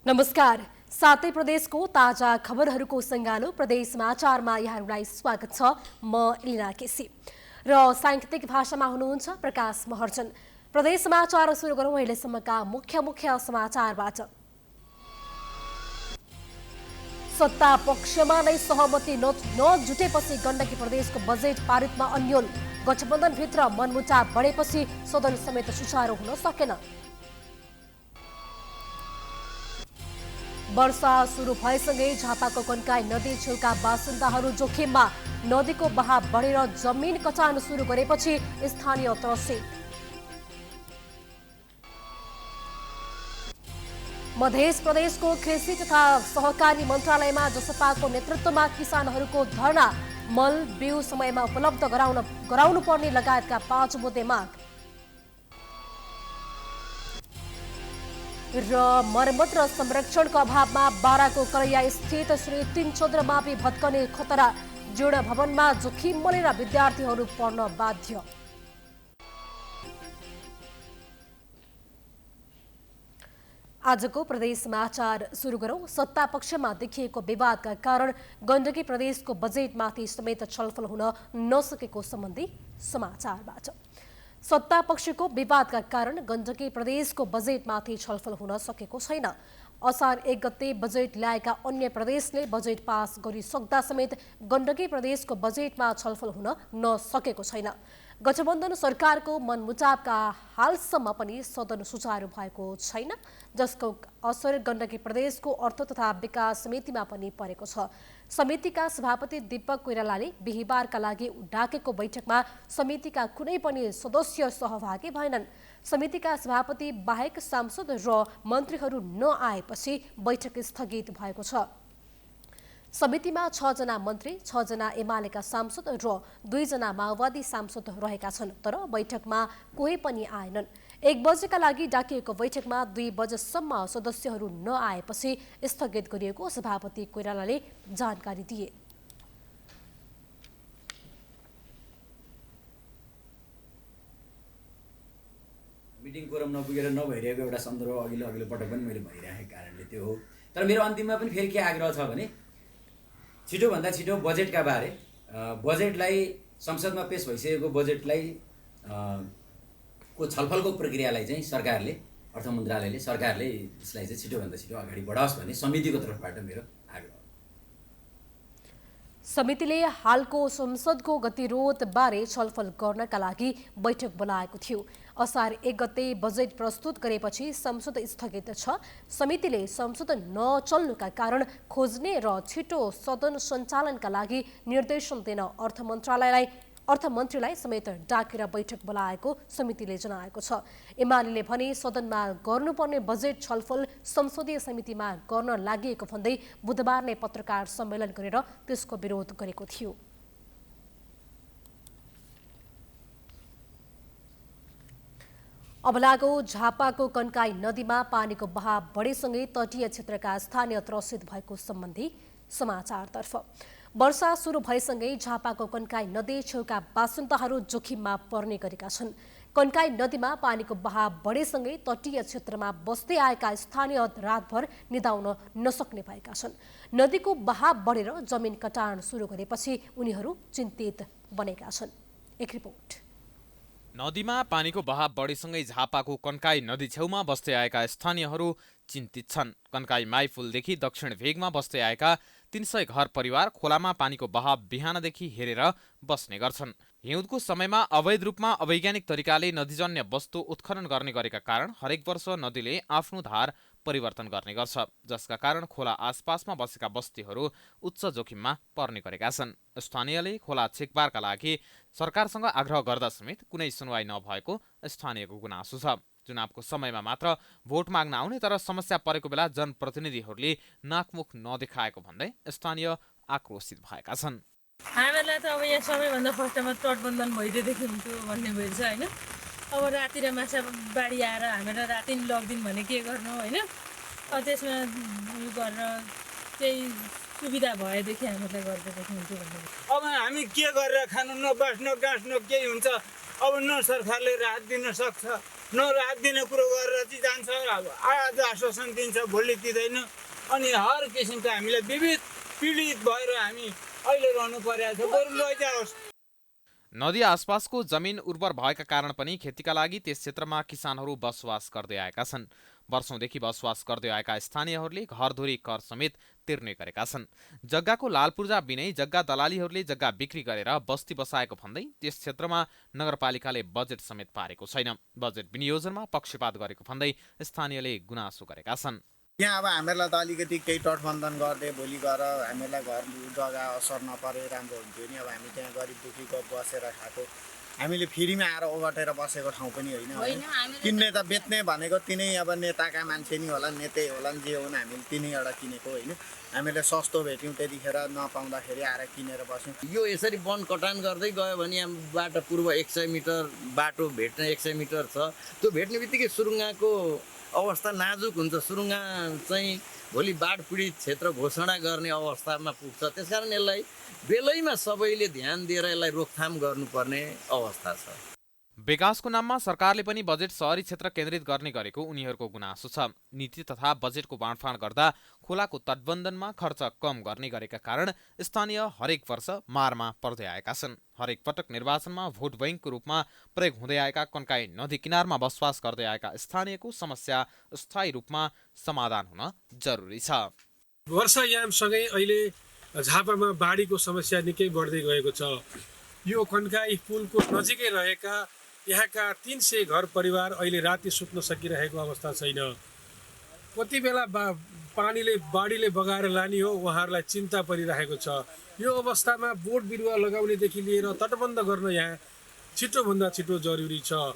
नमस्कार। सातै प्रदेशको ताजा खबरहरूको सङ्गालो प्रदेश समाचारमा यहाँहरूलाई स्वागत छ। म इलिना केसी र साङ्केतिक भाषामा हुनुहुन्छ प्रकाश महर्जन। प्रदेश समाचार सुरु गरौँ अहिलेसम्मका मुख्य समाचारबाट। सत्ता पक्षमा नै सहमति नजुटेपछि गण्डकी प्रदेशको बजेट पारितमा अन्यल। गठबन्धनभित्र मनमुटाव बढेपछि सदन समेत सुचारू हुन सकेन। वर्षा सुरु भएसँगै झापाको कन्काई नदी छेउका बासिन्दाहरू जोखिममा। नदीको बहाव बढेर जमिन कटान सुरु गरेपछि स्थानीय त्रसित। मध्य प्रदेशको कृषि तथा सहकारी मन्त्रालयमा जसपाको नेतृत्वमा किसानहरूको धरना। मल बिउ समयमा उपलब्ध गराउनु पर्ने लगायतका 5 मुद्दे माग। र मर्मत र संरक्षणको अभावमा बाराको करैया स्थित श्री तीनचन्द्र मापी भत्कने खतरा। जीर्ण भवनमा जोखिम मलेर विद्यार्थीहरू पढ्न बाध्य। आजको प्रदेश समाचार सुरु गरौँ। सत्ता पक्षमा देखिएको विवादका कारण गण्डकी प्रदेशको बजेटमाथि समेत छलफल हुन नसकेको सम्बन्धी समाचारबाट। सत्ता पक्षको विवादका कारण गण्डकी प्रदेशको बजेटमाथि छलफल हुन सकेको छैन। असार 1 गते बजेट ल्याएका अन्य प्रदेशले बजेट पास गरिसक्दा समेत गण्डकी प्रदेशको बजेटमा छलफल हुन नसकेको छैन। गठबन्धन सरकारको मनमुटावका हालसम्म पनि सदन सुचारू भएको छैन, जसको असर गण्डकी प्रदेशको अर्थ तथा विकास समितिमा पनि परेको छ। समितिका सभापति दीपक कोइरालाले बिहिबारका लागि डाकेको बैठकमा समितिका कुनै पनि सदस्य सहभागी भएनन्। समितिका सभापति बाहेक सांसद र मन्त्रीहरू नआएपछि बैठक स्थगित भएको छ। समितिमा 6 जना मन्त्री, 6 जना एमालेका सांसद र 2 जना माओवादी सांसद रहेका छन्, तर बैठकमा कोही पनि आएनन्। 1 बजेका लागि डाकिएको बैठकमा 2 बजेसम्म सदस्यहरू नआएपछि स्थगित गरिएको सभापति कोइरालाले जानकारी दिए। मिटिङ कोरम नपुगेर नभइरहेको एउटा सन्दर्भ अघिल्लो पटक पनि मैले भनिराखेको कारणले त्यो हो। तर मेरो अन्तिममा पनि फेरि के आग्रह छ भने छिटोभन्दा छिटो बजेटका बारे बजेटलाई संसदमा पेश भइसकेको बजेटलाई को छलफलको प्रक्रियालाई चाहिँ सरकारले अर्थ मन्त्रालयले सरकारले यसलाई चाहिँ छिटोभन्दा छिटो अगाडि बढाओस् भन्ने समितिको तर्फबाट मेरो आग्रह। समितिले हालको संसदको गतिरोध बारे छलफल गर्नका लागि बैठक बोलाएको थियो। असार 1 गते बजेट प्रस्तुत गरेपछि संसद स्थगित छ। समितिले संसद नचल्नुका कारण खोज्ने र छिटो सदन सञ्चालनका लागि निर्देशन दिन अर्थमन्त्रीलाई समेत डाकेर बैठक बोलाएको समितिले जनाएको छ। एमाले भने सदनमा गर्नुपर्ने बजेट छलफल संसदीय समितिमा गर्न लागि भन्दै बुधबार नै पत्रकार सम्मेलन गरेर त्यसको विरोध गरेको थियो। अब लागौ झापाको कन्काई नदीमा पानीको बहाव बढेसँगै तटीय क्षेत्रका स्थानीय त्रसित भएको सम्बन्धी समाचारतर्फ। वर्षा सुरु भएसँगै झापाको कन्काई नदी छेउका बासिन्दाहरू जोखिममा पर्ने गरेका छन्। कन्काई नदीमा पानीको बहाव बढेसँगै तटीय क्षेत्रमा बस्दै आएका स्थानीय रातभर निदाउन नसक्ने भएका छन्। नदीको बहाव बढेर जमिन कटान सुरु गरेपछि उनीहरू चिन्तित बनेका छन्। एक रिपोर्ट। नदीमा पानीको बहाव बढेसँगै झापाको कन्काई नदी छेउमा बस्दै आएका स्थानीयहरू चिन्तित छन्। कन्काई माइफुलदेखि दक्षिण भेगमा बस्दै आएका 300 घर परिवार खोलामा पानीको बहाव बिहानदेखि हेरेर बस्ने गर्छन्। हिउँदको समयमा अवैध रूपमा अवैज्ञानिक तरिकाले नदीजन्य वस्तु उत्खनन गर्ने गरेका कारण हरेक वर्ष नदीले आफ्नो धार परिवर्तन गर्ने गर्छ, जसका कारण खोला आसपासमा बसेका बस्तीहरू उच्च जोखिममा पर्ने गरेका छन्। स्थानीयले खोला छेकबारका लागि सरकारसँग आग्रह गर्दा समेत कुनै सुनवाई नभएको स्थानीयको गुनासो छ। चुनावको समयमा मात्र भोट माग्न आउने तर समस्या परेको बेला जनप्रतिनिधिहरूले नाकमुख नदेखाएको भन्दै स्थानीय आक्रोशित भएका छन्। हामीलाई त अब यहाँ सबैभन्दा फर्स्टमा तटबन्धन भइदिएदेखि हुन्थ्यो भन्ने भइरहेछ होइन। अब राति र माछा बाढी आएर हामीलाई राति नि लगिदिनु भने के गर्नु होइन। त्यसमा उयो गरेर केही सुविधा भएदेखि हामीलाई गरिदिएदेखि हुन्थ्यो भन्ने। अब हामी के गरेर खानु, न बस्न गाँस्न केही हुन्छ। अब न सरकारले राहत दिन सक्छ रात दिने कुरो गरेर चाहिँ जान्छ, आज आश्वासन दिन्छ, भोलि दिँदैन। अनि हर किसिमको हामीलाई विविध पीडित भएर हामी अहिले रहनु परेको छ। बरु लैजाओस्। नदी आसपासको जमिन उर्वर भएका कारण पनि खेतीका लागि त्यस क्षेत्रमा किसानहरू बसोबास गर्दै आएका छन्। वर्षौंदेखि बसोबास गर्दै आएका स्थानीयहरूले घरधुरी कर समेत तिर्ने गरेका छन्। जग्गाको लालपूर्जा बिनै जग्गा दलालीहरूले जग्गा बिक्री गरेर बस्ती बसाएको भन्दै त्यस क्षेत्रमा नगरपालिकाले बजेट समेत पारेको छैन। बजेट विनियोजनमा पक्षपात गरेको भन्दै स्थानीयले गुनासो गरेका छन्। यहाँ अब हामीहरूलाई त अलिकति केही तटबन्धन गरिदिए भोलि गएर हामीहरूलाई घर जग्गा असर नपरे राम्रो हुन्थ्यो नि। अब हामी त्यहाँ गरिब दुखीको बसेर खाएको, हामीले फ्रीमा आएर ओगटेर बसेको ठाउँ पनि होइन। किन्ने त बेच्ने भनेको तिनै अब नेताका मान्छे नि होला, नेतै होला, जे हुन् हामीले तिनैवटा किनेको होइन। हामीले सस्तो भेट्यौँ त्यतिखेर, नपाउँदाखेरि आएर किनेर बस्यौँ। यो यसरी वन कटान गर्दै गयो भने यहाँबाट पूर्व 100 मिटर बाटो भेट्ने 100 मिटर छ। त्यो भेट्ने बित्तिकै सुरुङ्गाको अवस्था नाजुक हुन्छ। सुरुङ्गा चाहिँ भोलि बाढ पीडित क्षेत्र घोषणा गर्ने अवस्थामा पुग्छ। त्यसकारण यसलाई बेलैमा सबैले ध्यान दिएर यसलाई रोकथाम गर्नुपर्ने अवस्था छ। विकासको नाममा सरकारले पनि बजेट शहरी क्षेत्र केन्द्रित गर्ने गरेको उनीहरूको गुनासो छ। नीति तथा बजेटको बाँडफाँड गर्दा खोलाको तटबन्धनमा खर्च कम गर्ने गरेका कारण स्थानीय हरेक वर्ष मारमा पर्दै आएका छन्। हरेक पटक निर्वाचनमा भोट बैंकको रूपमा प्रयोग हुँदै आएका कन्काई नदी किनारमा बसोबास गर्दै आएका स्थानीयको समस्या स्थायी रूपमा समाधान हुन जरुरी छ। वर्षायामसँगै अहिले झापामा बाढीको समस्या निकै बढ्दै गएको छ। यो कन्काई पुलको नजिकै रहेका यहाँका 300 घर परिवार अहिले राति सुत्न सकिरहेको अवस्था छैन। कति बेला बाढीले बगाएर लाने हो, उहाँहरूलाई चिन्ता परिरहेको छ। यो अवस्थामा बोट बिरुवा लगाउनेदेखि लिएर तटबन्ध गर्न यहाँ छिटोभन्दा छिटो जरुरी छ।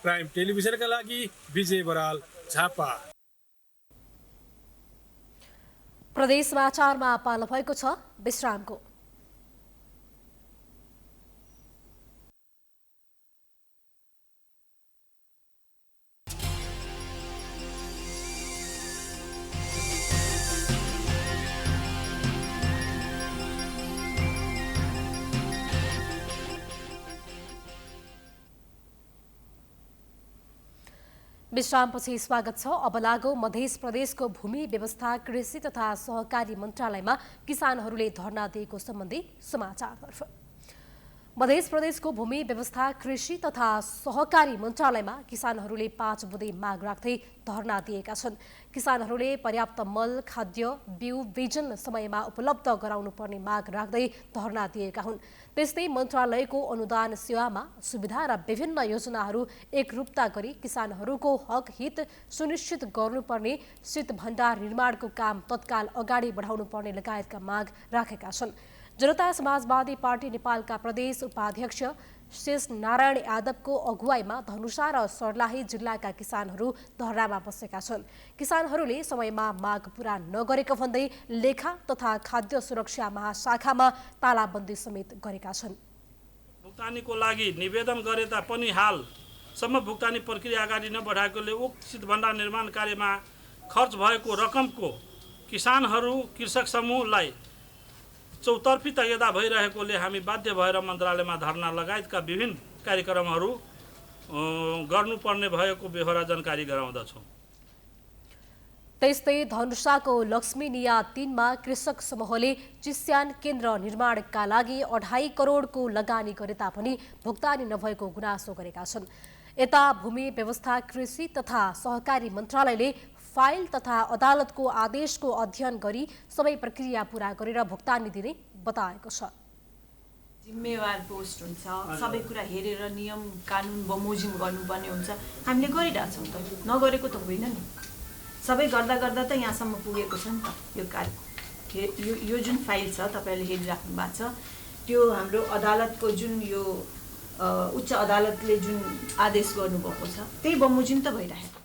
प्राइम टेलिभिजनका लागि विजय बराल, झापा। प्रदेश समाचारमा पालो भएको छ विश्रामको। विश्रामपछि स्वागत छ। अब लागौ मध्य प्रदेशको भूमि व्यवस्था कृषि तथा सहकारी मन्त्रालयमा किसानहरूले धरना दिएको सम्बन्धी समाचारतर्फ। मध्य प्रदेशको भूमि व्यवस्था कृषि तथा सहकारी मन्त्रालयमा किसानहरूले 5 बुँदे माग राख्दै धरना दिएका छन्। किसानहरूले पर्याप्त मल, खाद्य, बिउ, बिजन समयमा उपलब्ध गराउनु पर्ने माग राख्दै धरना दिएका हुन्। त्यस्तै मन्त्रालयको अनुदान सेवामा सुविधा र विभिन्न योजनाहरू एकरूपता गरी किसानहरूको हक हित सुनिश्चित गर्नुपर्ने, शीत भण्डार निर्माणको काम तत्काल अगाडि बढाउनु पर्ने लगायतका माग राखेका छन्। जनता समाजवादी पार्टी नेपालका प्रदेश उपाध्यक्ष शेष नारायण यादवको अगुवाईमा धनुषा र सर्लाही जिल्लाका किसानहरू धरनामा बसेका छन्। किसानहरूले समयमा माग पूरा नगरेको भन्दै लेखा तथा खाद्य सुरक्षा महाशाखामा तालाबन्दी समेत गरेका छन्। भुक्तानीको लागि निवेदन गरे तापनि हालसम्म भुक्तानी प्रक्रिया अगाडि नबढाएकोले उक्त शीत भण्डार निर्माण कार्यमा खर्च भएको रकमको किसानहरू कृषक समूहलाई चौतर्फी तयदा भइरहेकोले हामी बाध्य भएर मन्त्रालयमा धरना लगायतका विभिन्न कार्यक्रमहरू गर्नुपर्ने भएको बेहोरा जानकारी गराउँदछौँ। त्यस्तै धनुषाको लक्ष्मीनिया 3 मा कृषक समूहले चिस्यान केन्द्र निर्माणका लागि 2.5 करोडको लगानी गरे तापनि भुक्तानी नभएको गुनासो गरेका छन्। यता भूमि व्यवस्था कृषि तथा सहकारी मन्त्रालयले फाइल तथा अदालतको आदेशको अध्ययन गरी सबै प्रक्रिया पूरा गरेर भुक्तानी दिने बताएको छ। जिम्मेवार पोस्ट हुन्छ, सबै कुरा हेरेर नियम कानुन बमोजिम गर्नुपर्ने हुन्छ। हामीले गरिरहेछौँ त, नगरेको त होइन नि। सबै गर्दा गर्दा त यहाँसम्म पुगेको छ नि त। यो कार्य यो जुन फाइल छ तपाईँले हेरिराख्नु भएको छ, त्यो हाम्रो अदालतको जुन यो उच्च अदालतले जुन आदेश गर्नुभएको छ त्यही बमोजिम त भइरहेको।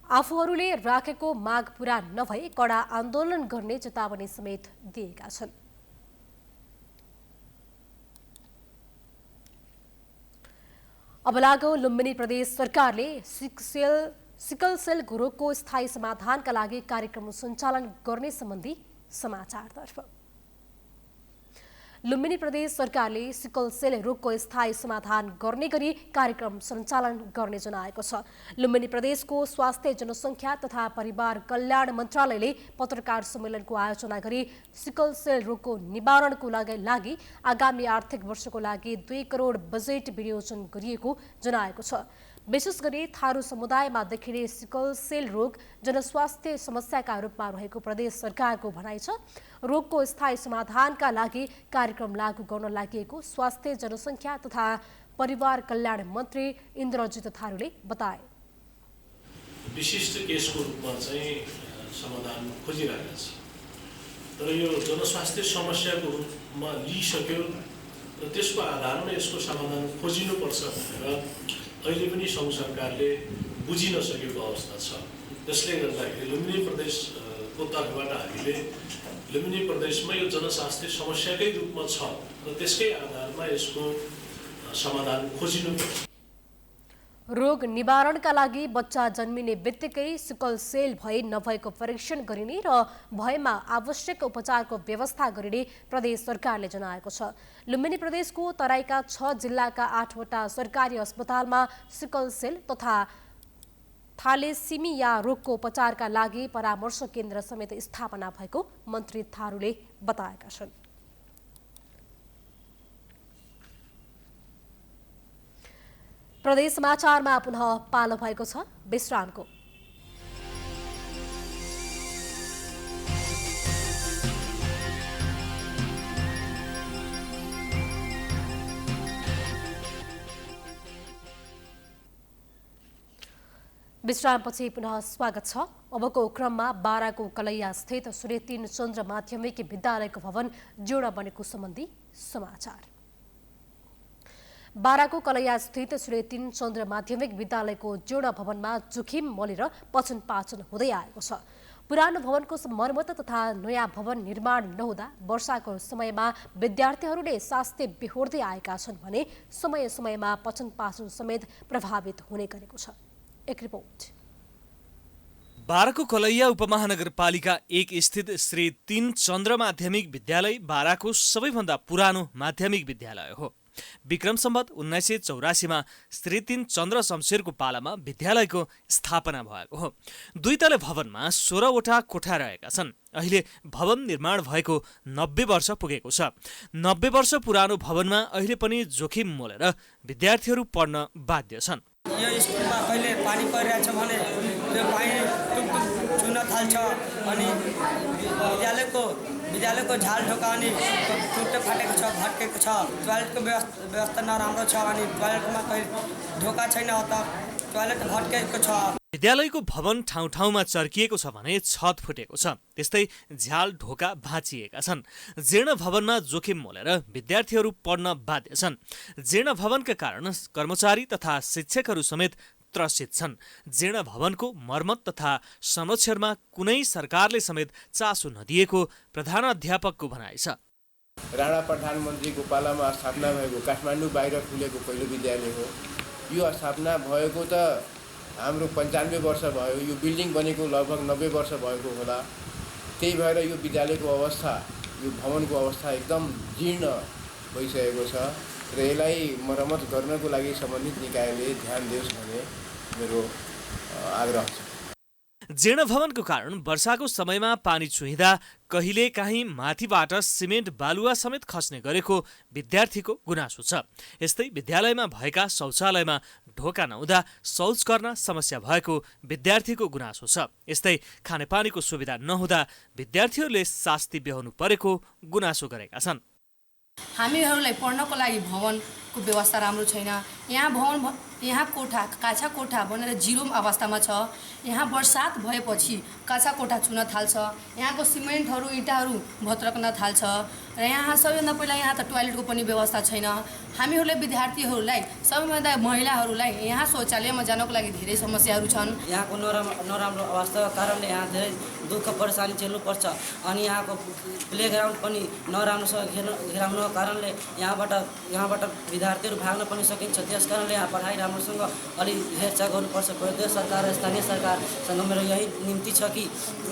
आफूहरूले राखेको माग पूरा नभए कडा आन्दोलन गर्ने चेतावनी समेत दिएका छन्। अब लागौ लुम्बिनी प्रदेश सरकारले सिकल सेल रोगको स्थायी समाधानका लागि कार्यक्रम सञ्चालन गर्ने सम्बन्धी समाचारतर्फ। लुम्बिनी प्रदेश सरकारले सिकल सेल रोगको स्थायी समाधान गर्ने गरी कार्यक्रम सञ्चालन गर्ने जनाएको छ। लुम्बिनी प्रदेशको स्वास्थ्य जनसङ्ख्या तथा परिवार कल्याण मन्त्रालयले पत्रकार सम्मेलनको आयोजना गरी सिकल सेल रोगको निवारणको लागि आगामी आर्थिक वर्षको लागि 2 करोड बजेट विनियोजन गरिएको जनाएको छ। विशेष गरी थारू समुदायमा देखिने सिकल सेल रोग जनस्वास्थ्य समस्याका रूपमा रहेको प्रदेश सरकारको भनाइ छ। रोगको स्थायी समाधानका लागि कार्यक्रम लागू गर्न लागि स्वास्थ्य जनसङ्ख्या तथा परिवार कल्याण मन्त्री इन्द्रजित थारूले बताए। विशिष्ट केसको रूपमा चाहिँ समाधान खोजिरहेका छ, तर यो जनस्वास्थ्य समस्याको रूपमा लिइसक्यो र त्यसको आधारमा यसको समाधान खोजिनुपर्छ भनेर अहिले पनि सङ्घ सरकारले बुझिन सकेको अवस्था छ। त्यसले गर्दाखेरि लुम्बिनी प्रदेशको तर्फबाट हामीले लुम्बिनी प्रदेशमा यो जनस्वास्थ्य समस्याकै रूपमा छ र त्यसकै आधारमा यसको समाधान खोजिनुपर्छ। रोग निवारणका लागि बच्चा जन्मिने बित्तिकै सिकल सेल भए नभएको परीक्षण गरिने र भएमा आवश्यक उपचारको व्यवस्था गरिने प्रदेश सरकारले जनाएको छ। लुम्बिनी प्रदेशको तराईका 6 जिल्लाका 8वटा सरकारी अस्पतालमा सिकल सेल तथा थालेसिमिया रोगको उपचारका लागि परामर्श केन्द्र समेत स्थापना भएको मन्त्री थारूले बताएका छन्। प्रदेश समाचारमा पुनः पालो भएको छ विश्रामको। विश्रामपछि पुनः स्वागत छ। अबको क्रममा बाराको कलैया स्थित सूर्य 3 चन्द्र माध्यमिक विद्यालयको भवन जीर्ण बनेको सम्बन्धी समाचार। बाराको कलैया स्थित सूर्य 3 चन्द्र माध्यमिक विद्यालयको जीर्ण भवनमा जोखिम मलेर पचन पाचन हुँदै आएको छ। पुरानो भवनको मर्मत तथा नयाँ भवन निर्माण नहुँदा वर्षाको समयमा विद्यार्थीहरूले स्वास्थ्य बिहोर्दै आएका छन् भने समय समयमा पचन पाचन समेत प्रभावित हुने गरेको छ। एक रिपोर्ट। बाराको कलैया उपमहानगरपालिका 1 स्थित श्री 3 चन्द्र माध्यमिक विद्यालय बाराको सबैभन्दा पुरानो माध्यमिक विद्यालय हो। विक्रम सम्वत 1984 मा श्री 3 चन्द्र शमशेरको पालामा विद्यालयको स्थापना भएको हो। 2 तले भवनमा 16वटा कोठा रहेका छन्। अहिले भवन निर्माण भएको 90 वर्ष पुगेको छ। 90 वर्ष पुरानो भवनमा अहिले पनि जोखिम मोलेर विद्यार्थीहरू पढ्न बाध्य छन्। यो स्कुलमा कहिले पानी परिरहेछ भने त्यो पानी टुकटुक चुन थाल्छ अनि विद्यालयको झाल ढोका अनि टुट्टो फाटेको छ, भत्केको छ। टोयलेटको व्यवस्था नराम्रो छ अनि टोयलेटमा कहिले ढोका छैन त टोयलेट भत्केको छ। विद्यालयको भवन ठाउँ ठाउँमा चर्किएको छ भने छत फुटेको छ। त्यस्तै झ्याल ढोका भाँचिएका छन्। जीर्ण भवनमा जोखिम मोलेर विद्यार्थीहरू पढ्न बाध्य छन्। जीर्ण भवनका कारण कर्मचारी तथा शिक्षकहरू समेत त्रसित छन्। जीर्ण भवनको मर्मत तथा संरक्षणमा कुनै सरकारले समेत चासो नदिएको प्रधानाध्यापकको भनाइ छ। राणा प्रधानमन्त्रीको पालामा स्थापना भएको काठमाडौँ बाहिर खुलेको पहिलो विद्यालय हो। यो स्थापना भएको त हाम्रो 95 वर्ष भयो। यो बिल्डिङ बनेको लगभग 90 वर्ष भएको होला। त्यही भएर यो विद्यालयको अवस्था, यो भवनको अवस्था एकदम जीर्ण भइसकेको छ र यसलाई मर्मत गर्नको लागि सम्बन्धित निकायले ध्यान दियोस् भन्ने मेरो आग्रह छ। जीर्ण भवनको कारण वर्षाको समयमा पानी चुहिँदा कहिलेकाहीँ माथिबाट सिमेन्ट बालुवा समेत खस्ने गरेको विद्यार्थीको गुनासो छ। यस्तै विद्यालयमा भएका शौचालयमा ढोका नहुँदा शौच गर्न समस्या भएको विद्यार्थीको गुनासो छ। यस्तै खानेपानीको सुविधा नहुँदा विद्यार्थीहरूले शास्ति बेहोर्नु परेको गुनासो गरेका छन्। हामीहरूलाई पढ्नको लागि भवनको व्यवस्था राम्रो छैन। यहाँ कोठा काछा कोठा बनेर जिरो अवस्थामा छ। यहाँ बर्सात भएपछि काछा कोठा छुन थाल्छ। यहाँको सिमेन्टहरू इँटाहरू भत्रक्न थाल्छ र यहाँ सबैभन्दा पहिला यहाँ त टोयलेटको पनि व्यवस्था छैन। हामीहरूले विद्यार्थीहरूलाई सबैभन्दा महिलाहरूलाई यहाँ शौचालयमा जानको लागि धेरै समस्याहरू छन्। यहाँको नराम्रो अवस्थाको कारणले यहाँ धेरै दुःख परेशानी झेल्नुपर्छ अनि यहाँको प्लेग्राउन्ड पनि नराम्रोसँग घेराउनुको कारणले यहाँबाट विद्यार्थीहरू भाग्न पनि सकिन्छ। त्यस कारणले यहाँ पढाइ राम्रोसँग अलि हेरचाह गर्नुपर्छ। प्रदेश सरकार र स्थानीय सरकारसँग मेरो यही निम्ति छ कि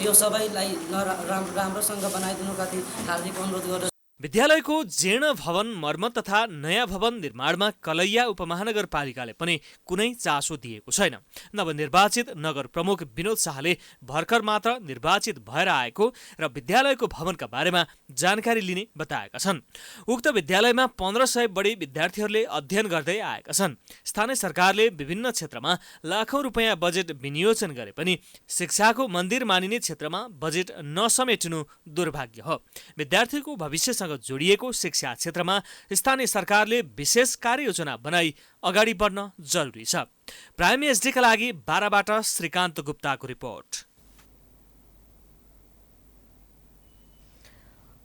यो सबैलाई राम्रोसँग बनाइदिनुका लागि हार्दिक अनुरोध गर्दछु। विद्यालयको जीर्ण भवन मर्मत तथा नयाँ भवन निर्माणमा कलैया उपमहानगरपालिकाले पनि कुनै चासो दिएको छैन। नवनिर्वाचित नगर प्रमुख विनोद शाहले भर्खर मात्र निर्वाचित भएर आएको र विद्यालयको भवनका बारेमा जानकारी लिने बताएका छन्। उक्त विद्यालयमा 1500 बढी विद्यार्थीहरूले अध्ययन गर्दै आएका छन्। स्थानीय सरकारले विभिन्न क्षेत्रमा लाखौं रुपैयाँ बजेट विनियोजन गरे पनि शिक्षाको मन्दिर मानिने क्षेत्रमा बजेट नसमेट्नु दुर्भाग्य हो। विद्यार्थीको भविष्य जोडिएको शिक्षा क्षेत्रमा स्थानीय सरकारले विशेष कार्ययोजना बनाई अगाडि बढ्न जरुरी छ। प्राइम एसडीका लागि बाराबाट श्रीकान्त गुप्ताको रिपोर्ट।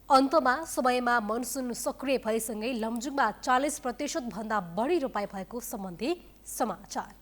अन्तमा समयमा मनसुन सक्रिय भएसँगै लमजुङमा 40% भन्दा बढी रोपाई भएको सम्बन्धी समाचार।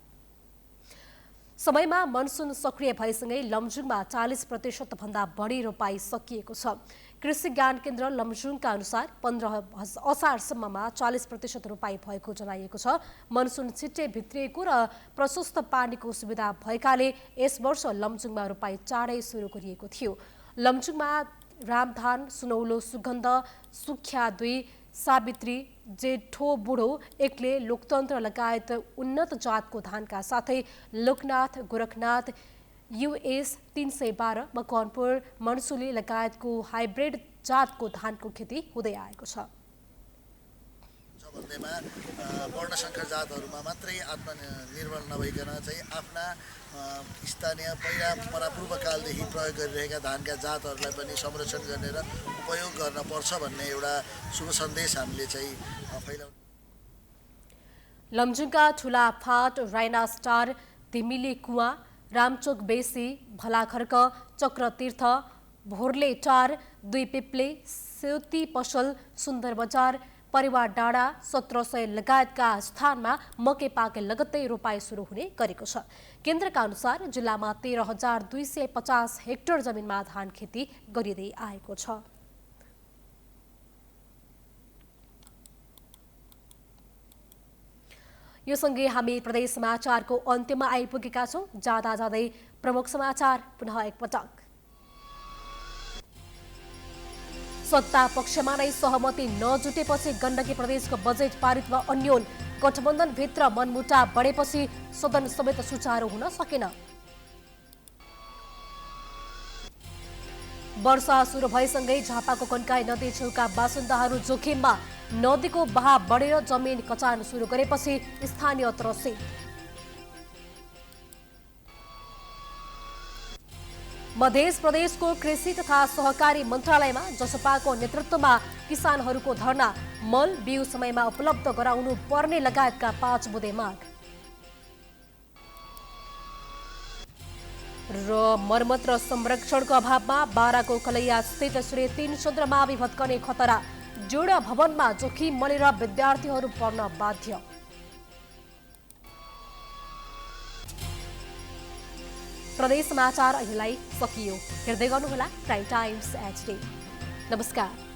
समयमा मनसुन सक्रिय भएसँगै लमजुङमा 40% भन्दा बढी रोपाई सकिएको छ। कृषि ज्ञान केन्द्र लमजुङका अनुसार 15 असारसम्ममा 40% रोपाई भएको जनाइएको छ। मनसुन छिट्टै भित्रिएको र प्रशस्त पानीको सुविधा भएकाले यस वर्ष लमजुङमा रोपाई चाँडै सुरु गरिएको थियो। लमजुङमा रामधान, सुनौलो, सुगन्ध, सुख्या 2, सावित्री, जेठो बुढो, एक्ले, लोकतन्त्र लगायत उन्नत जातको धानका साथै लोकनाथ, गोरखनाथ, US 312, मकवानपुर, मनसुली लगायतको हाइब्रिड जातको धानको खेती हुँदै आएको छ। भन्दैमा वर्णसङ्कर जातहरूमा मात्रै आत्मनिर्भर नभइकन चाहिँ आफ्ना स्थानीय पहिला परापूर्वकालदेखि प्रयोग गरिरहेका धानका जातहरूलाई पनि संरक्षण गर्ने र उपयोग गर्न पर्छ भन्ने एउटा शुभ सन्देश हामीले चाहिँ फैलाउनु। लमजुङका ठुला फाट, राइना स्टार, तिमिले कुवा, रामचोक बेसी, भलाखर्क, चक्रतीर्थ, भोरले 4, 2 पिप्ले, सेउती पसल, सुन्दर बजार, परिवार डाँडा, 1700 लगायतका स्थानमा मकै पाके लगत्तै रोपाई सुरु हुने गरेको छ। केन्द्रका अनुसार जिल्लामा 13,250 हेक्टर जमिनमा धान खेती गरिँदै आएको छ। यो सँगै हामी प्रदेश समाचारको अन्त्यमा आइपुगेका छौं। जाँदा जाँदै प्रमुख समाचार पुनः एकपटक। सत्ता पक्षमा नै सहमति नजुटेपछि गण्डकी प्रदेशको बजेट पारित वा अन्योल। गठबन्धनभित्र मनमुटाव बढेपछि सदन समेत सुचारू हुन सकेन। वर्षा सुरु भएसँगै झापाको कन्काई नदी छेउका बासिन्दाहरू जोखिममा। नदीको बहाव बढेर जमिन कचान सुरु गरेपछि स्थानीय त्रसित। मध्य प्रदेशको कृषि तथा सहकारी मन्त्रालयमा जसपाको नेतृत्वमा किसानहरूको धरना। मल बिउ समयमा उपलब्ध गराउनु पर्ने लगायतका 5 बुँदे माग। र मर्मत र संरक्षणको अभावमा बाराको कलैया स्थित श्री 3 चन्द्रमावि भत्कने खतरा। जोडा भवनमा जोखिम मलेर विद्यार्थीहरू पढ्न बाध्य। प्रदेश समाचार अहिलेलाई सकियो। हेर्दै गर्नुहोला प्राइम टाइम्स HD। नमस्कार।